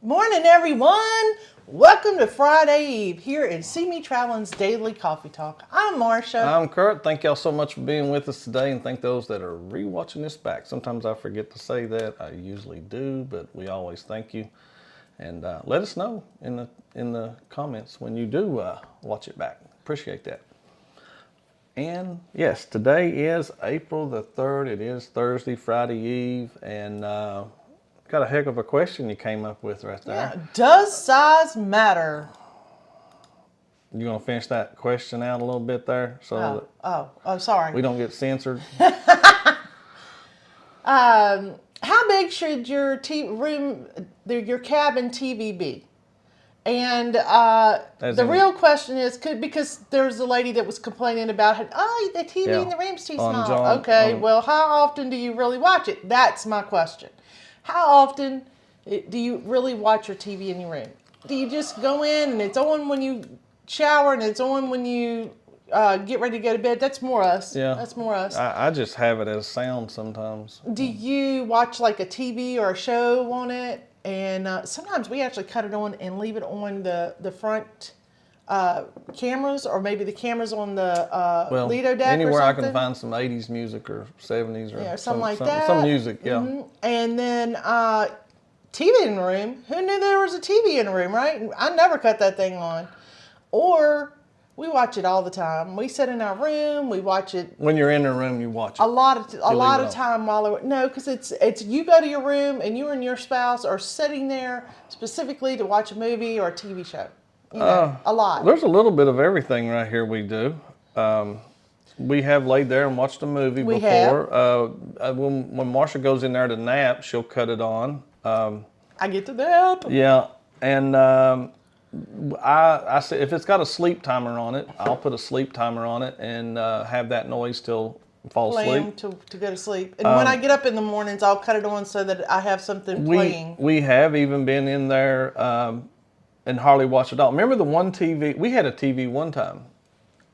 Morning, everyone. Welcome to Friday Eve here in CME Traveling's Daily Coffee Talk. I'm Marsha. I'm Curt. Thank y'all so much for being with us today, and thank those that are rewatching this back. Sometimes I forget to say that. I usually do, but we always thank you. And let us know in the comments when you do watch it back. Appreciate that. And yes, today is April the 3rd. It is Thursday, Friday Eve, and got a heck of a question you came up with right there. Yeah. Does size matter? You gonna finish that question out a little bit there, so sorry. we don't get censored. How big should your your cabin TV be? And the real question is, because there's a lady that was complaining about, the TV in the room's too small. Well, how often do you really watch it? That's my question. How often do you really watch your TV in your room? Do you just go in and it's on when you shower and it's on when you get ready to go to bed? That's more us. Yeah. That's more us. I just have it as sound sometimes. Do you watch like a TV or a show on it? And sometimes we actually cut it on and leave it on the front cameras, or maybe the cameras on the Lido deck anywhere or I something. can find some 80s music or 70s or something like that. Some music, yeah. Mm-hmm. And then TV in the room. Who knew there was a TV in the room, right? I never cut that thing on. Or we watch it all the time. We sit in our room, we watch it. When you're in the room, you watch it. A lot of time because it's you go to your room and you and your spouse are sitting there specifically to watch a movie or a TV show. A lot. There's a little bit of everything right here we do. We have laid there and watched a movie before. When Marsha goes in there to nap, she'll cut it on. I get to nap. Yeah, and I say if it's got a sleep timer on it, I'll put a sleep timer on it and have that noise till fall asleep. To go to sleep. And when I get up in the mornings, I'll cut it on so that I have something playing. We have even been in there and hardly watched it all. Remember the one TV? We had a TV one time,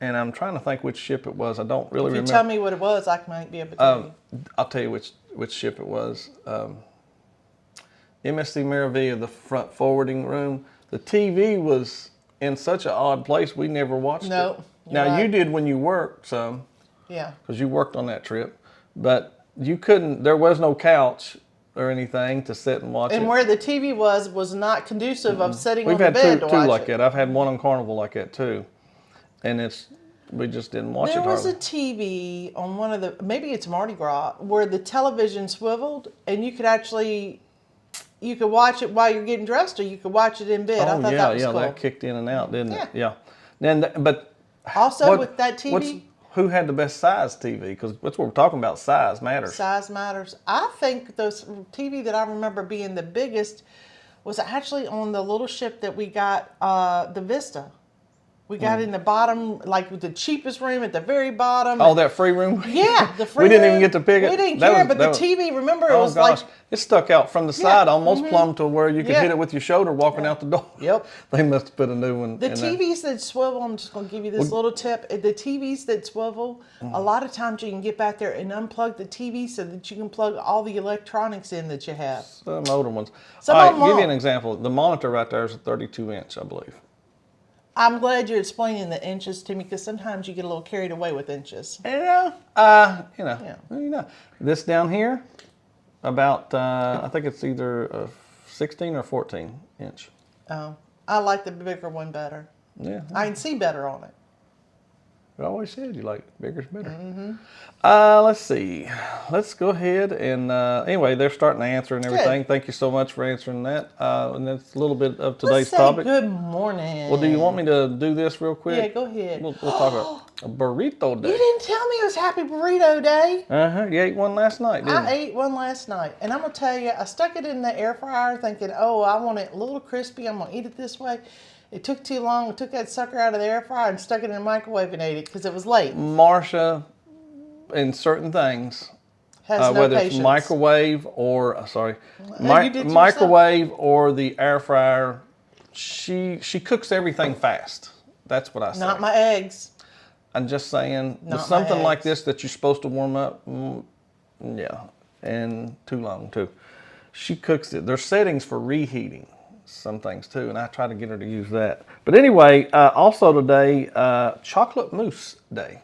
and I'm trying to think which ship it was. I don't really remember. If you tell me what it was, I might be able to tell you. I'll tell you which ship it was. MSC Maravilla, the front forwarding room. The TV was in such an odd place, we never watched it. No. Now, you did when you worked some. Yeah. Because you worked on that trip. But you couldn't, there was no couch or anything to sit and watch it. And where the TV was not conducive of sitting on the bed to watch it. We've had two like that. I've had one on Carnival like that too. And we just didn't watch it hardly. There was a TV on one of the, maybe it's Mardi Gras, where the television swiveled and you could watch it while you're getting dressed, or you could watch it in bed. I thought that was cool. That kicked in and out, didn't it? Yeah. But also with that TV, who had the best size TV? Because that's what we're talking about. Size matters. Size matters. I think those TV that I remember being the biggest was actually on the little ship that we got, the Vista. We got in the bottom, like the cheapest room at the very bottom. Oh, that free room? Yeah, the free room. We didn't even get to pick it. We didn't care, but the TV, remember, it was like... It stuck out from the side, almost plumb to where you could hit it with your shoulder walking out the door. Yep. They must have put a new one in there. The TVs that swivel, I'm just going to give you this little tip. The TVs that swivel, a lot of times you can get back there and unplug the TV so that you can plug all the electronics in that you have. Some older ones. Some all of them right, give you an won't. example. The monitor right there is a 32-inch, I believe. I'm glad you're explaining the inches to me, because sometimes you get a little carried away with inches. Yeah, This down here, about, I think it's either a 16 or 14 inch. Oh, I like the bigger one better. Yeah. I can see better on it. I always said you like bigger's better. Let's see. Let's go ahead and anyway, they're starting to answer and everything. Good. Thank you so much for answering that. And that's a little bit of today's topic. Good morning. Well, do you want me to do this real quick? Yeah, go ahead. We'll talk about a burrito day. You didn't tell me it was Happy Burrito Day. You ate one last night, didn't you? I ate one last night, and I'm gonna tell you, I stuck it in the air fryer, thinking, oh, I want it a little crispy. I'm gonna eat it this way. It took too long. We took that sucker out of the air fryer and stuck it in the microwave and ate it because it was late. Marsha, in certain things, has no whether patience. it's microwave or microwave or the air fryer, she cooks everything fast. That's what I say. Not my eggs. I'm just saying, Not with something my like eggs. this that you're supposed to warm up, yeah, and too long too. She cooks it. There's settings for reheating. some things too, and I try to get her to use that. But anyway, also today, Chocolate Mousse Day.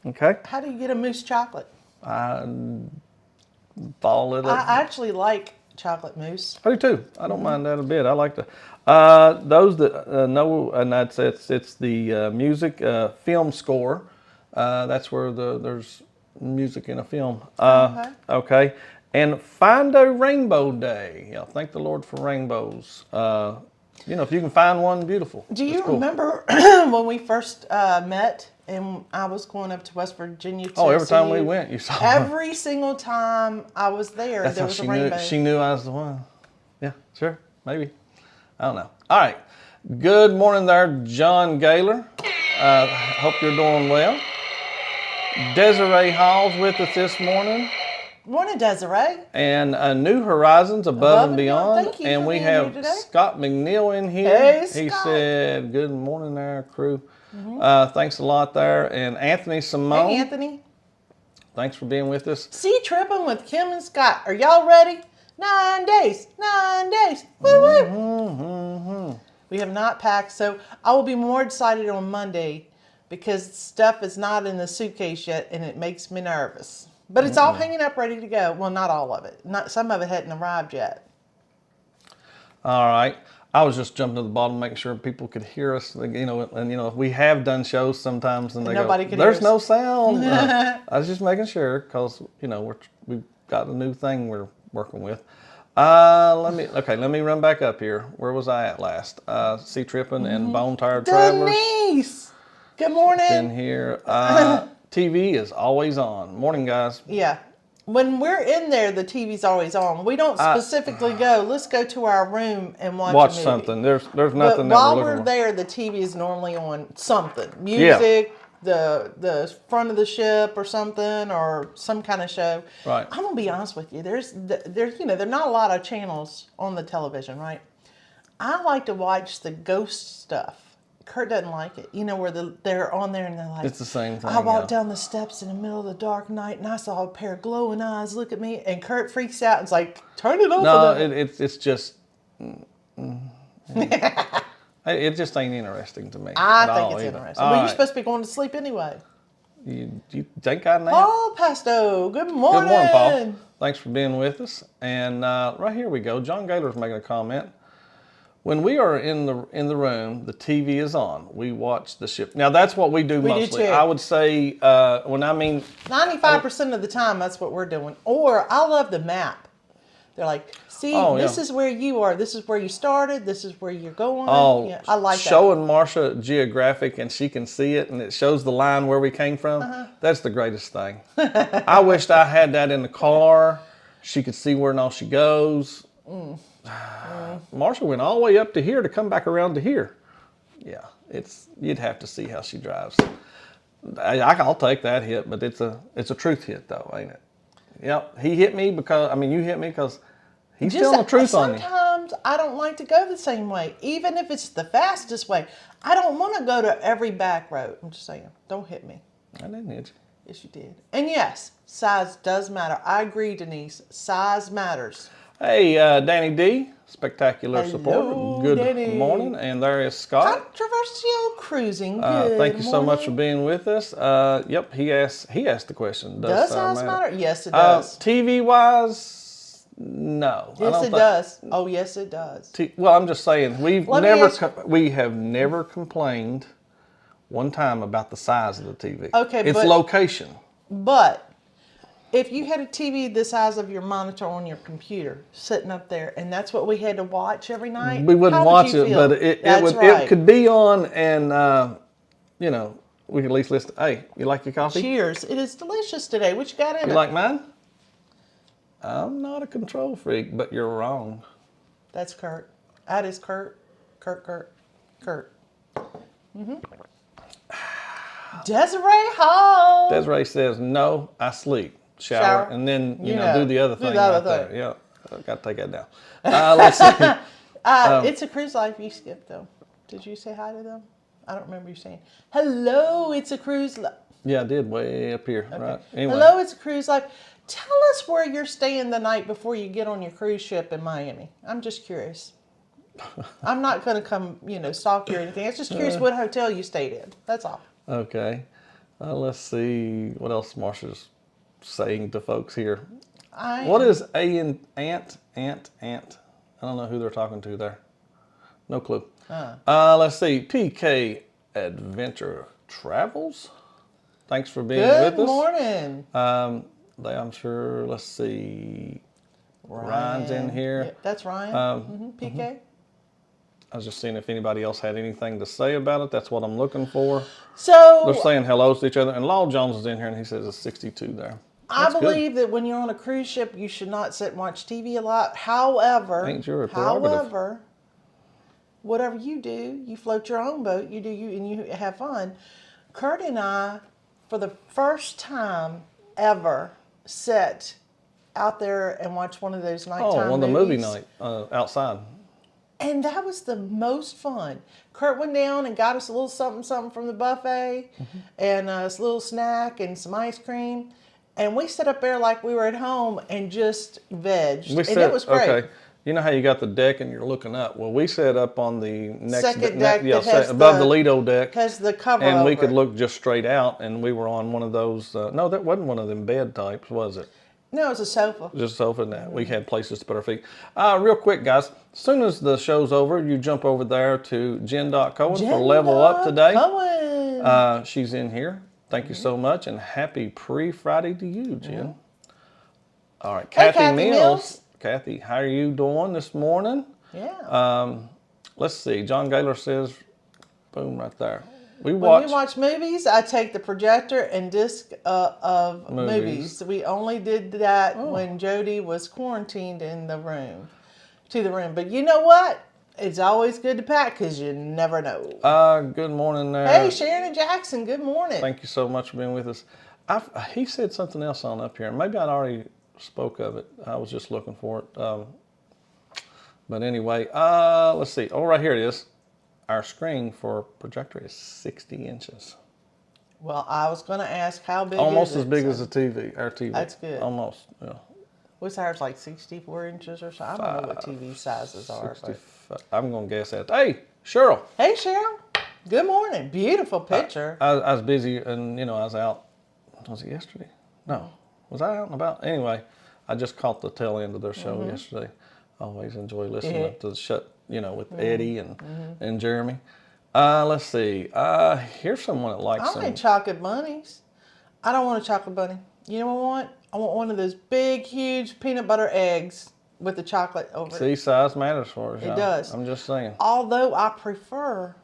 Okay. How do you get a mousse chocolate? Ball it up. I actually like chocolate mousse. I do too. I don't mind that a bit. I like to. Those that know, and it's the music film score. That's where there's music in a film. Okay. And Find a Rainbow Day. Yeah, thank the Lord for rainbows. If you can find one, beautiful. Do you remember when we first met and I was going up to West Virginia to every time see we you? went, you saw Every single time I was there, That's there how was a rainbow. she knew I was the one. Yeah, sure, maybe. I don't know. All right. Good morning there, John Gaylor. Hope you're doing well. Desiree Hall's with us this morning. Morning, Desiree. And New Horizons Above and Beyond. Thank you and for we being have here today. Scott McNeil in here. Hey, He Scott. said, good morning there, crew. Thanks a lot there. And Anthony Simone. Hey, Anthony. Thanks for being with us. Sea tripping with Kim and Scott. Are y'all ready? 9 days. 9 days. Woo woo. We have not packed, so I will be more excited on Monday because stuff is not in the suitcase yet, and it makes me nervous. But it's all hanging up, ready to go. Well, not all of it. Some of it hadn't arrived yet. All right. I was just jumping to the bottom, making sure people could hear us. And we have done shows sometimes, and they nobody go, could "There's hear us." no sound." I was just making sure because we've got a new thing we're working with. Let me run back up here. Where was I at last? Sea Tripping and Bone Tired Travelers. Denise! Good morning. Been here. TV is always on. Morning, guys. Yeah. When we're in there, the TV's always on. We don't specifically go, let's go to our room and watch a movie. Something. There's nothing But that while we're we're looking there, the TV is normally on something. Music, the front of the ship or something, or some kind of show. Right. I'm going to be honest with you. There's there are not a lot of channels on the television, right? I like to watch the ghost stuff. Curt doesn't like it. Where they're on there and they're like, It's the same thing. I walked down the steps in the middle of the dark night and I saw a pair of glowing eyes look at me, and Curt freaks out and's like, turn it off. No, it's just. It just ain't interesting to me. I think it's interesting. Well, you're supposed to be going to sleep anyway. You think I nap? Paul Pasto, good morning. Good morning, Paul. Thanks for being with us. And right here we go. John Gaylor's making a comment. When we are in the room, the TV is on. We watch the ship. Now that's what we do mostly. Do too. I would say 95% of the time that's what we're doing. Or I love the map. They're like, see, this is where you are. This is where you started. This is where you're going. Yeah, I like that. Showing Marsha geographic and she can see it and it shows the line where we came from. That's the greatest thing. I wished I had that in the car. She could see where and all she goes. Marsha went all the way up to here to come back around to here. Yeah, you'd have to see how she drives. I'll take that hit, but it's a truth hit though, ain't it? Yep, he hit me because you hit me because he's telling the truth on you. Sometimes I don't like to go the same way, even if it's the fastest way. I don't want to go to every back road. I'm just saying, don't hit me. I didn't hit you. Yes, you did. And yes, size does matter. I agree, Denise. Size matters. Hey, Danny D, spectacular Hello, supporter. Good Danny. morning. And there is Scott. Controversial cruising. Good Thank you so much for morning. being with us. Yep, he asked the question. Does size matter? Yes, it does. TV wise, no. Yes, it does. Oh, yes, it does. Well, I'm just saying we have never complained one time about the size of the TV. Okay, it's location. But if you had a TV the size of your monitor on your computer sitting up there, and that's what we had to watch every night, we wouldn't watch it, but it could be on, and we could at least listen. Hey, you like your coffee? Cheers! It is delicious today. What you got in it? You like mine? I'm not a control freak, but you're wrong. That's Curt. That is Curt. Curt. Desiree Hall. Desiree says, no, I sleep. Shower, and then do the other thing right there. Yeah, I got to take that down. Let's see. It's a Cruise Life you skipped though. Did you say hi to them? I don't remember you saying hello. It's a Cruise Life. Yeah, I did way up here. Okay. Right. Anyway. Hello, it's a Cruise Life. Tell us where you're staying the night before you get on your cruise ship in Miami. I'm just curious. I'm not going to come, stalk you or anything. I was just curious what hotel you stayed in. That's all. Okay. Let's see what else Marsha's saying to folks here. What is ant? I don't know who they're talking to there. No clue. Let's see. PK Adventure Travels. Thanks for being with us. Good morning. I'm sure. Let's see. Ryan's in here. Yeah, that's Ryan. PK. I was just seeing if anybody else had anything to say about it. That's what I'm looking for. So they're saying hellos to each other. And Law Jones is in here, and he says it's 62 there. That's I believe good. That when you're on a cruise ship, you should not sit and watch TV a lot. However, whatever you do, you float your own boat. You do you, and you have fun. Curt and I, for the first time ever, sat out there and watched one of those nighttime one of the movies. movie night outside. And that was the most fun. Curt went down and got us a little something from the buffet, and a little snack and some ice cream. And we sat up there like we were at home and just vegged. It was great. Okay. You know how you got the deck and you're looking up? Well, we sat up on the next second deck above the Lido deck. Has the cover and over we could it. Look just straight out, and we were on one of those. No, that wasn't one of them bed types, was it? No, it was a sofa. Just a sofa, and we had places to put our feet. Real quick, guys, as soon as the show's over, you jump over there to Jen.Cohen for Level Up today. She's in here. Thank you so much, and happy pre-Friday to you, Jen. All right, Kathy Mills. Kathy, how are you doing this morning? Yeah. Let's see. John Gaylor says, boom, right there. When we watch movies, I take the projector and disc of movies. We only did that when Jody was quarantined in the room, But you know what? It's always good to pack because you never know. Good morning there. Hey, Sharon and Jackson, good morning. Thank you so much for being with us. He said something else on up here. Maybe I'd already spoke of it. I was just looking for it. But anyway, let's see. Oh, right here it is. Our screen for projector is 60 inches. Well, I was going to ask how big Almost is it? as big as the TV, our TV. That's good. Almost, yeah. What's ours, like 64 inches or something? I don't know what TV sizes are. I'm going to guess that. Hey, Cheryl. Hey, Cheryl. Good morning. Beautiful picture. I was busy, and, I was out. Was it yesterday? No. Was I out and about? Anyway, I just caught the tail end of their show yesterday. Always enjoy listening to the show. With Eddie and Jeremy. Let's see. Here's someone that likes I want chocolate bunnies. I don't want a chocolate bunny. You know what I want? I want one of those big, huge peanut butter eggs with the chocolate over it. See, size matters for us. It does. I'm just saying. Although I prefer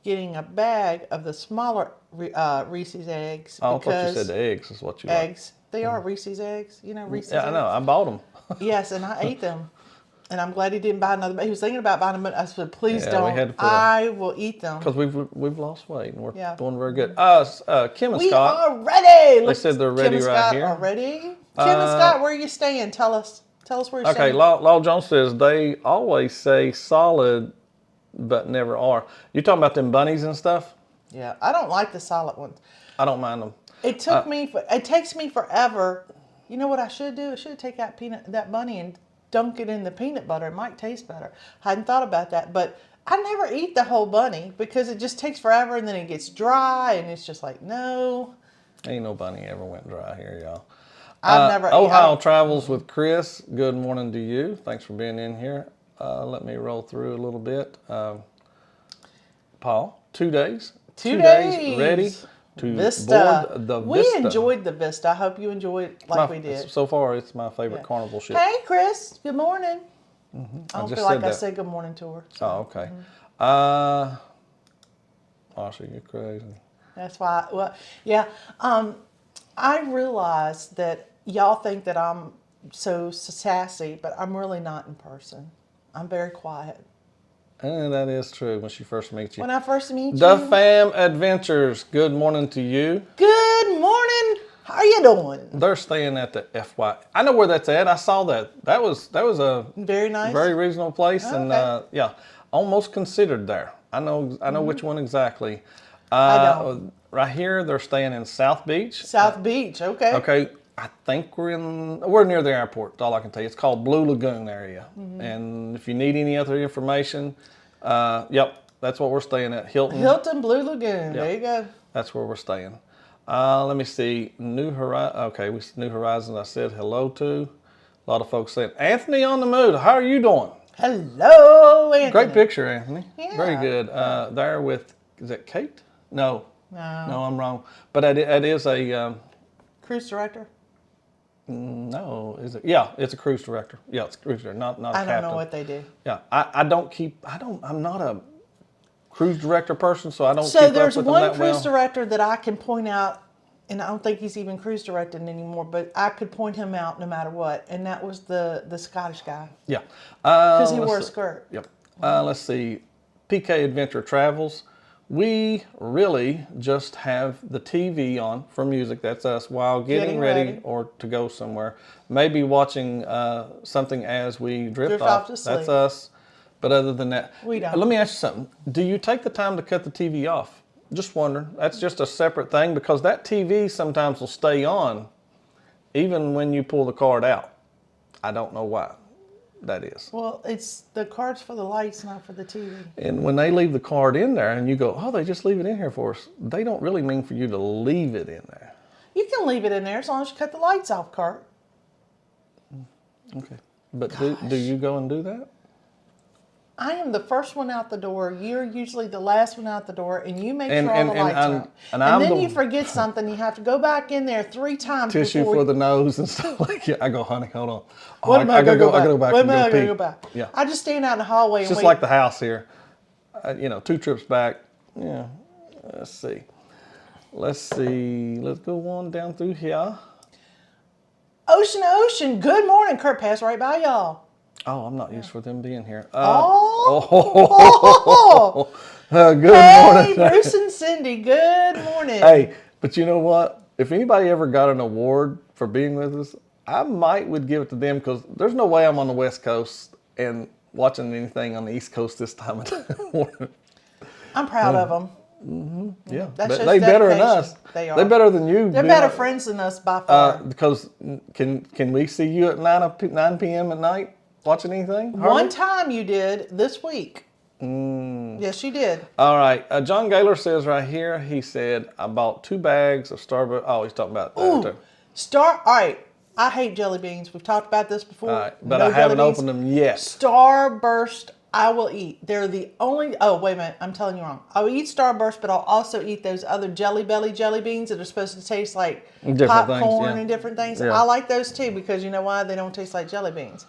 getting a bag of the smaller Reese's eggs. I thought you said eggs is what you like. Eggs. They are Reese's eggs. Reese's eggs? Yeah, I know. I bought them. Yes, and I ate them. And I'm glad he didn't buy another. He was thinking about buying them, but I said, please don't. I will eat them. Because we've lost weight, and we're doing very good. Kim and Scott. We are ready. They said they're ready right here. Kim and Scott are ready. Kim and Scott, where are you staying? Tell us where you're staying. Okay, Law Jones says they always say solid, but never are. You talking about them bunnies and stuff? Yeah, I don't like the solid ones. I don't mind them. It takes me forever. You know what I should do? I should take out that bunny and dunk it in the peanut butter. It might taste better. I hadn't thought about that, but I never eat the whole bunny because it just takes forever, and then it gets dry, and it's just like, no. Ain't no bunny ever went dry here, y'all. I've never. Ohio Travels with Chris. Good morning to you. Thanks for being in here. Let me roll through a little bit. Paul, 2 days. 2 days ready to Vista. board the We Vista. enjoyed the Vista. I hope you enjoyed it like we did. So far, it's my favorite carnival ship. Hey, Chris. Good morning. I don't feel like I said good morning to her. So. Oh, okay. Marsha, you're crazy. That's why. Well, yeah. I realize that y'all think that I'm so sassy, but I'm really not in person. I'm very quiet. And that is true when she first meets you. When I first meet you. The Fam Adventures. Good morning to you. Good morning. How are you doing? They're staying at the FY. I know where that's at. I saw that. That was a very nice, very reasonable place, and yeah, almost considered there. I know which one exactly. I don't. Right here, they're staying in South Beach. South Beach. Okay. Okay. I think we're near the airport. That's all I can tell you. It's called Blue Lagoon area. And if you need any other information, yep, that's what we're staying at. Hilton Blue Lagoon. Yep. There you go. That's where we're staying. Let me see. New Horizons. Okay, New Horizons. I said hello to. A lot of folks saying, Anthony on the mood. How are you doing? Hello, Anthony. Great picture, Anthony. Yeah. Very good. There with, is that Kate? No, No. I'm wrong. But it is a Cruise director? no. Is it? Yeah, it's a cruise director. Yeah, it's a cruise director, not a captain. I don't know what they do. Yeah, I'm not a cruise director person, so I don't. So keep there's up with one them that cruise well. director that I can point out, and I don't think he's even cruise directing anymore, but I could point him out no matter what, and that was the Scottish guy. Yeah, Because he wore a skirt. Yep. Let's see. PK Adventure Travels. We really just have the TV on for music. That's us while getting ready or to go somewhere. Maybe watching something as we drift off. to sleep. That's us. But other than that, We don't. Let me ask you something. Do you take the time to cut the TV off? Just wondering. That's just a separate thing because that TV sometimes will stay on even when you pull the card out. I don't know why that is. Well, it's the card's for the lights, not for the TV. And when they leave the card in there and you go, oh, they just leave it in here for us, they don't really mean for you to leave it in there. You can leave it in there as long as you cut the lights off, Curt. Okay. But do you go and do that? I am the first one out the door. You're usually the last one out the door, and you make sure all the lights are on. And then you forget something. You have to go back in there 3 times. Tissue for the nose and stuff like that. I go, honey, hold on. Oh, What am I I gotta going to go back? I gotta go back What and am I go going pee. to go back? Yeah. I just stand out in the hallway It's and just wait. like the house here. 2 trips back. Yeah. Let's see. Let's go on down through here. Ocean. Good morning, Curt. Pass right by y'all. Oh, I'm not used for them being here. Good Hey, morning. Bruce and Cindy. Good morning. Hey, but you know what? If anybody ever got an award for being with us, I would give it to them because there's no way I'm on the West Coast and watching anything on the East Coast this time of the morning. I'm proud of them. Yeah, That but shows they better than dedication. us. They are. They're better than you. They're better friends than us by far. Because can we see you at 9 p.m. at night watching anything? One time you did this week. Yes, you did. All right. John Gaylor says right here, he said, I bought 2 bags of Starbucks. Oh, he's talking about that. Ooh, all right. I hate jelly beans. We've talked about this before. All right, but No I haven't jelly beans. opened them yet. Starburst, I will eat. They're the only. Oh, wait a minute. I'm telling you wrong. I will eat Starburst, but I'll also eat those other Jelly Belly jelly beans that are supposed to taste like Different popcorn things, yeah. and different things. Yeah. I like those too because you know why? They don't taste like jelly beans.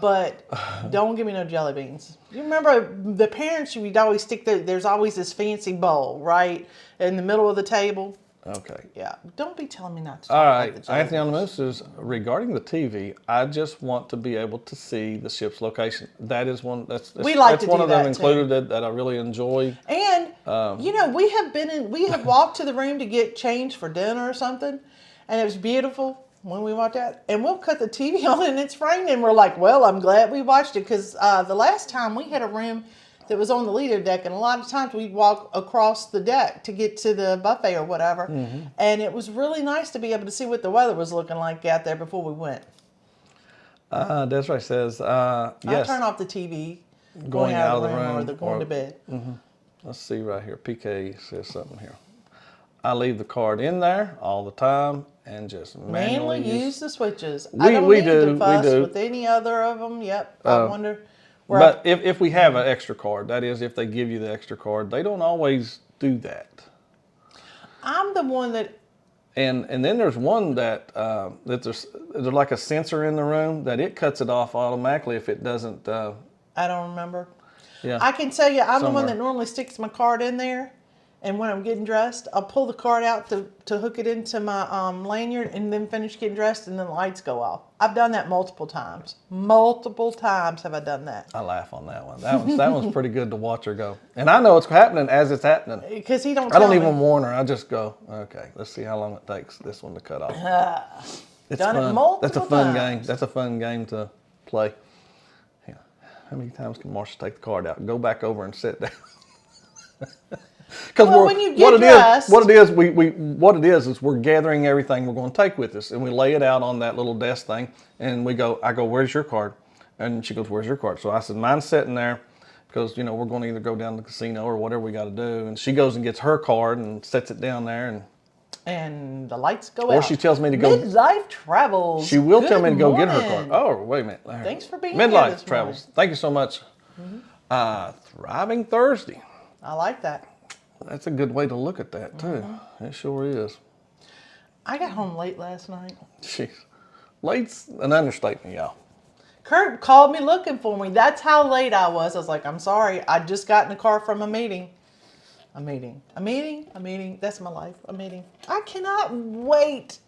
But don't give me no jelly beans. You remember the parents, you'd always there's always this fancy bowl, right? In the middle of the table. Okay. Yeah. Don't be telling me not to talk All about right. the jelly Anthony on the beans. Moose says, regarding the TV, I just want to be able to see the ship's location. That is one. That's We like that's to one do of them that, included that I really enjoy. And you know, we have walked to the room to get changed for dinner or something, and it was beautiful when we walked out. And we'll cut the TV on and it's framed, and we're like, well, I'm glad we watched it because the last time we had a room that was on the leader deck, and a lot of times we'd walk across the deck to get to the buffet or whatever, and it was really nice to be able to see what the weather was looking like out there before we went. Desiree says, I yes. turn off the TV going out of the room or they're going to bed. Let's see right here. PK says something here. I leave the card in there all the time and just manually use the switches. I don't need to fuss with any other of them. Yep. I wonder. But if we have an extra card, that is, if they give you the extra card, they don't always do that. I'm the one that. And then there's one that there's like a sensor in the room that it cuts it off automatically if it doesn't. I don't remember. Yeah. I can tell you, I'm the one Somewhere. that normally sticks my card in there, and when I'm getting dressed, I'll pull the card out to hook it into my lanyard, and then finish getting dressed, and then the lights go off. I've done that multiple times. Multiple times have I done that. I laugh on that one. That one's pretty good to watch her go. And I know it's happening as it's happening. Because he don't. I don't tell even me. warn her. I just go, okay, let's see how long it takes this one to cut off. It's Done fun. it multiple That's a fun times. game. That's a fun game to play. Yeah. How many times can Marsha take the card out, go back over and sit down? Because Well, when you get dressed, what it is we're gathering everything we're going to take with us, and we lay it out on that little desk thing, and I go, where's your card? And she goes, where's your card? So I said, mine's sitting there, because we're going to either go down to the casino or whatever we got to do. And she goes and gets her card and sets it down there, and the lights go out. or she tells me to go. Midlife Travels. She will tell me to go morning. get her card. Oh, wait a minute. Thanks for being here Midlife this Travels. morning. Thank you so much. Thriving Thursday. I like that. That's a good way to look at that too. It sure is. I got home late last night. Jeez, late's an understatement, y'all. Curt called me looking for me. That's how late I was. I was like, I'm sorry. I just got in the car from a meeting. A meeting. That's my life. A meeting. I cannot wait.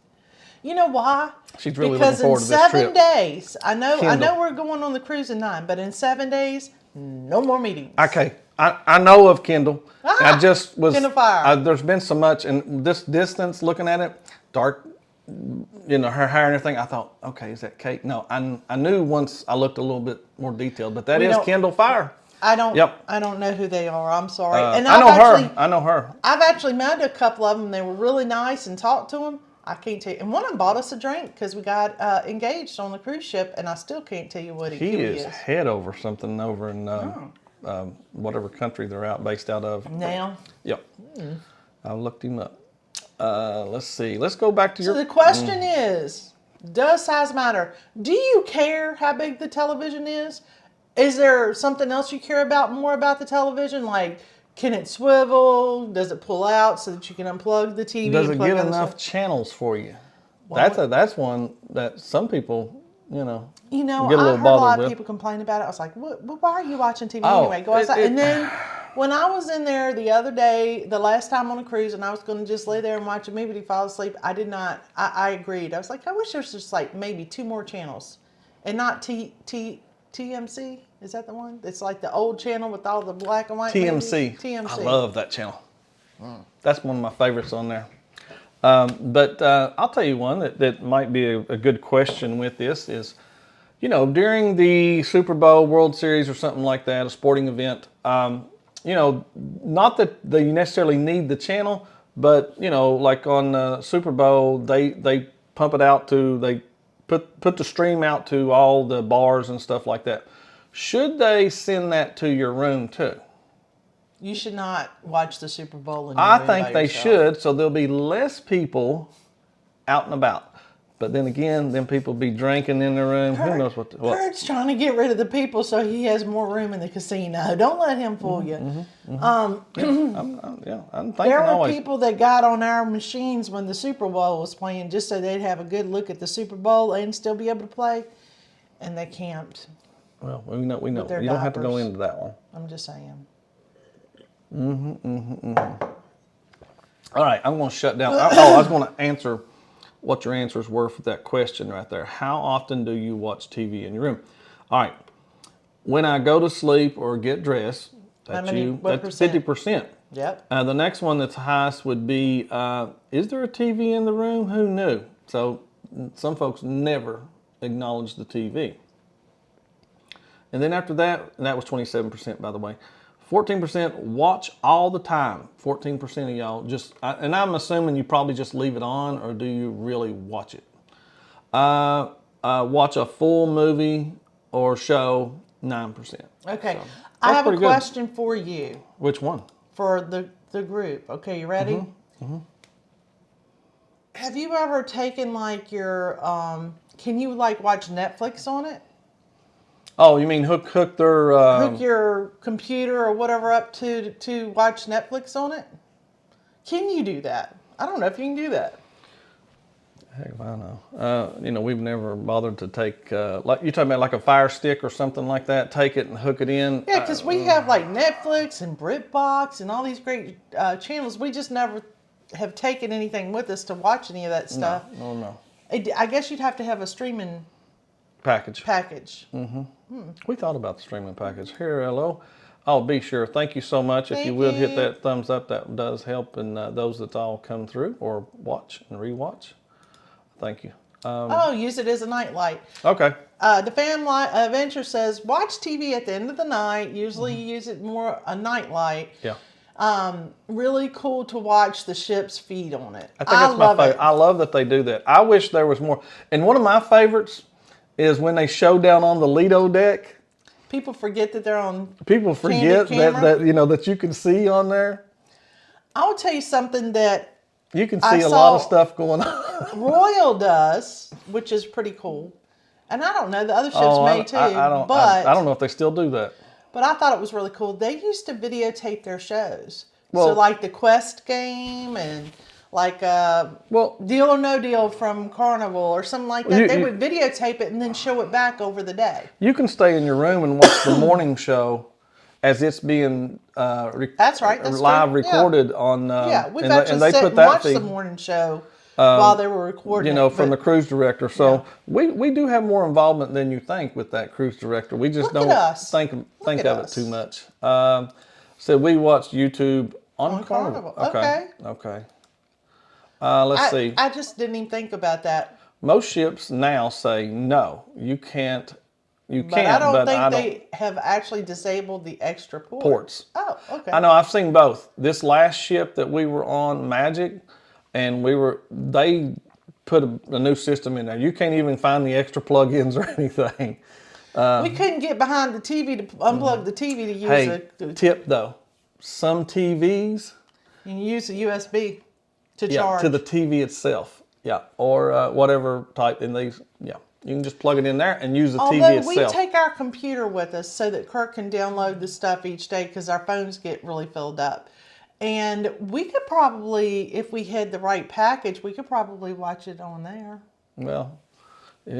You know why? She's really because looking forward to this trip. Because in 7 days, I know Kendall. we're going on the cruise in 9, but in 7 days, no more meetings. Okay, I know of Kendall. I just was. Kendall Fire. There's been so much, and this distance, looking at it, dark, her hair and everything. I thought, okay, is that Kate? No, I knew once I looked a little bit more detailed, but that is Kendall Fire. I don't. Yep. I don't know who they are. I'm sorry. And I know her. I've actually met a couple of them. They were really nice and talked to them. I can't tell you. And one of them bought us a drink because we got engaged on the cruise ship, and I still can't tell you what he is. Head over something over in whatever country they're based out of. Now? Yep. I looked him up. Let's see. Let's go back to So the question is, does size matter? Do you care how big the television is? Is there something else you care about more about the television? Like, can it swivel? Does it pull out so that you can unplug the TV? Does it get enough channels for you? Well, that's one that some people, get a little I heard a lot of with. people complain about it. I was like, why are you watching TV Oh, anyway? Go outside. And then when I was in there the other day, the last time on a cruise, and I was going to just lay there and watch a movie to fall asleep, I did not. I agreed. I was like, I wish there was just like maybe 2 more channels, and not TMC. Is that the one? It's like the old channel with all the black and white. TMC. Movies. TMC. I love that channel. That's one of my favorites on there. But I'll tell you one that might be a good question with this is, during the Super Bowl, World Series, or something like that, a sporting event, not that you necessarily need the channel, but, like on Super Bowl, they pump it out they put the stream out to all the bars and stuff like that. Should they send that to your room too? You should not watch the Super Bowl in your room I think by they yourself. should, so there'll be less people out and about. But then again, them people be drinking in their room. Who knows what? Kurt's trying to get rid of the people so he has more room in the casino. Don't let him fool you. I'm thinking There were always. people that got on our machines when the Super Bowl was playing just so they'd have a good look at the Super Bowl and still be able to play, and they camped. Well, we know. You their don't have to go diapers. into that one. I'm just saying. All right, I'm going to shut down. I was going to answer what your answers were for that question right there. How often do you watch TV in your room? All right, when I go to sleep or get dressed, that's what that's percent? 50%. Yep. The next one that's highest would be, is there a TV in the room? Who knew? So some folks never acknowledge the TV. And then after that, and that was 27%, by the way, 14% watch all the time. 14% of y'all and I'm assuming you probably just leave it on, or do you really watch it? Watch a full movie or show, 9%. Okay. So, I have a pretty good. question for you. Which one? For the group. Okay, you ready? Have you ever taken like your, can you like watch Netflix on it? Oh, you mean hook their... Hook your computer or whatever up to watch Netflix on it? Can you do that? I don't know if you can do that. Heck if I know. We've never bothered to take, like you're talking about like a Fire Stick or something like that, take it and hook it in. Yeah, because we have like Netflix and BritBox and all these great channels. We just never have taken anything with us to watch any of that stuff. No. I guess you'd have to have a streaming Package. We thought about the streaming package. Here, hello. Oh, be sure. Thank you so much. If you would hit that thumbs up, that does help. And those that all come through or watch and rewatch, thank you. Use it as a nightlight. Okay. The Fan Adventure says, watch TV at the end of the night. Usually you use it more a nightlight. Yeah. Really cool to watch the ships feed on it. I think that's my love favorite. it. I love that they do that. I wish there was more. And one of my favorites is when they show down on the Lido deck. People forget that they're on. People forget that you know that you can see on there. I will tell you something that you can see a lot of stuff going on. Royal does, which is pretty cool. And I don't know, the other ships may too. I don't know if they still do that. But I thought it was really cool. They used to videotape their shows. So like the Quest game and like Deal or No Deal from Carnival or something like that. They would videotape it and then show it back over the day. You can stay in your room and watch the morning show as it's being that's live recorded on. We've actually sat and watched the morning show while they were recording. From the cruise director. So we do have more involvement than you think with that cruise director. We just don't think of it too much. So we watched YouTube on Carnival. Okay. Let's see. I just didn't even think about that. Most ships now say no, you can't. But I don't think they have actually disabled the extra ports. Oh, okay. I know. I've seen both. This last ship that we were on, Magic, and they put a new system in there. You can't even find the extra plug-ins or anything. We couldn't get behind the TV to unplug the TV to use tip though. Some TVs you can use a USB to charge to the TV itself. Yeah, or whatever type in these. Yeah, you can just plug it in there and use the TV itself. We take our computer with us so that Curt can download the stuff each day because our phones get really filled up. And we could probably, if we had the right package, we could probably watch it on there. Well,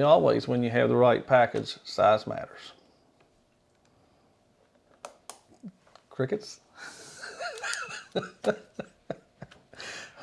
always when you have the right package, size matters. Crickets?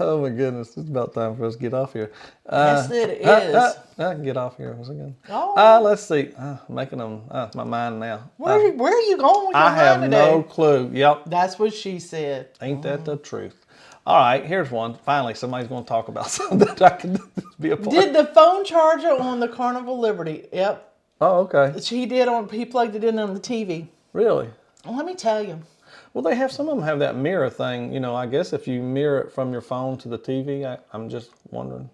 Oh my goodness, it's about time for us to get off here. Yes, it is. Get off here once again. Oh. Let's see. Making them, my mind now. Where are you going with your mind today? I have no clue. Yep. That's what she said. Ain't that the truth? All right, here's one. Finally, somebody's going to talk about something that I can be a part of. Did the phone charger on the Carnival Liberty? Yep. Oh, okay. He plugged it in on the TV. Really? Well, let me tell you. Well, some of them have that mirror thing. I guess if you mirror it from your phone to the TV, I'm just wondering.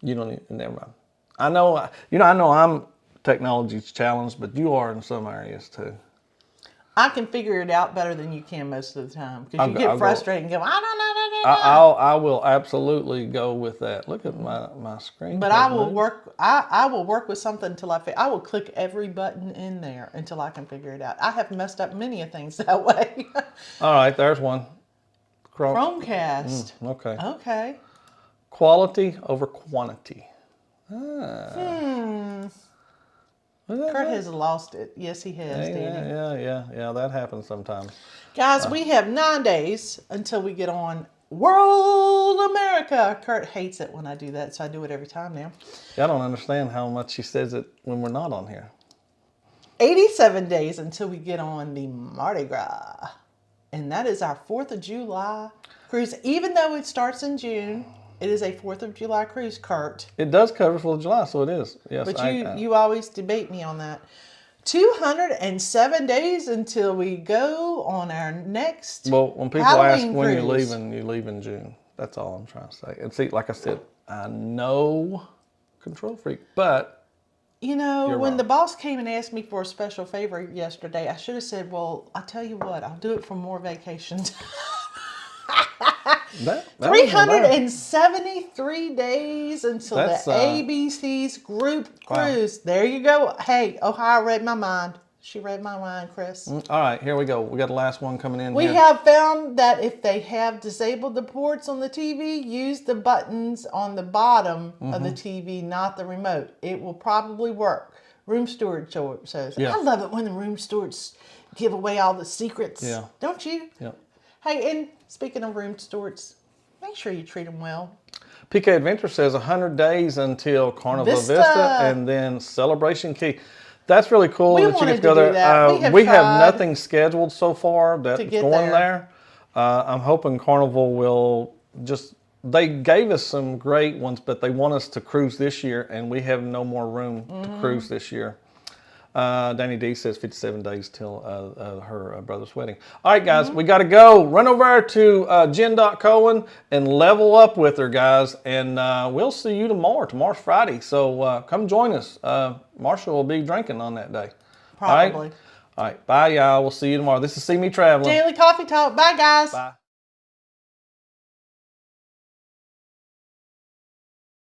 You don't need, never mind. I know I'm technology's challenged, but you are in some areas too. I can figure it out better than you can most of the time because you get frustrated and go, I don't know. I will absolutely go with that. Look at my screen. But I will work. I will work with something until I will click every button in there until I can figure it out. I have messed up many of things that way. All right, there's one. Chromecast. Okay. Quality over quantity. Curt has lost it. Yes, he has, Danny. Yeah. That happens sometimes. Guys, we have 9 days until we get on World America. Curt hates it when I do that, so I do it every time now. I don't understand how much he says it when we're not on here. 87 days until we get on the Mardi Gras. And that is our 4th of July cruise. Even though it starts in June, it is a 4th of July cruise, Curt. It does cover 4th of July, so it is. Yes, but you always debate me on that. 207 days until we go on our next Well, when people Halloween ask when cruise. you leave in June. That's all I'm trying to say. And see, like I said, I know control freak, but when wrong. the boss came and asked me for a special favor yesterday, I should have said, well, I'll tell you what, I'll do it for more vacations. 373 days until the ABC's group cruise. Wow. There you go. Hey, Ohio read my mind. She read my mind, Chris. All right, here we go. We got the last one coming in. We have found that if they have disabled the ports on the TV, use the buttons on the bottom of the TV, not the remote. It will probably work. Room steward says. Yeah. I love it when the room stewards give away all the secrets. Yeah. Don't you? Yeah. Hey, and speaking of room stewards, make sure you treat them well. PK Adventure says 100 days until Carnival Vista and then Celebration Key. That's really cool that you get to go there. We have nothing scheduled so far that's going there. I'm hoping Carnival will they gave us some great ones, but they want us to cruise this year, and we have no more room to cruise this year. Danny D says 57 days till her brother's wedding. All right, guys, we got to go. Run over to Jen.Cohen and level up with her, guys. And we'll see you tomorrow. Tomorrow's Friday. So come join us. Marsha will be drinking on that day. Probably. All right. Bye, y'all. We'll see you tomorrow. This is CME Traveling. Daily Coffee Talk. Bye, guys. Bye.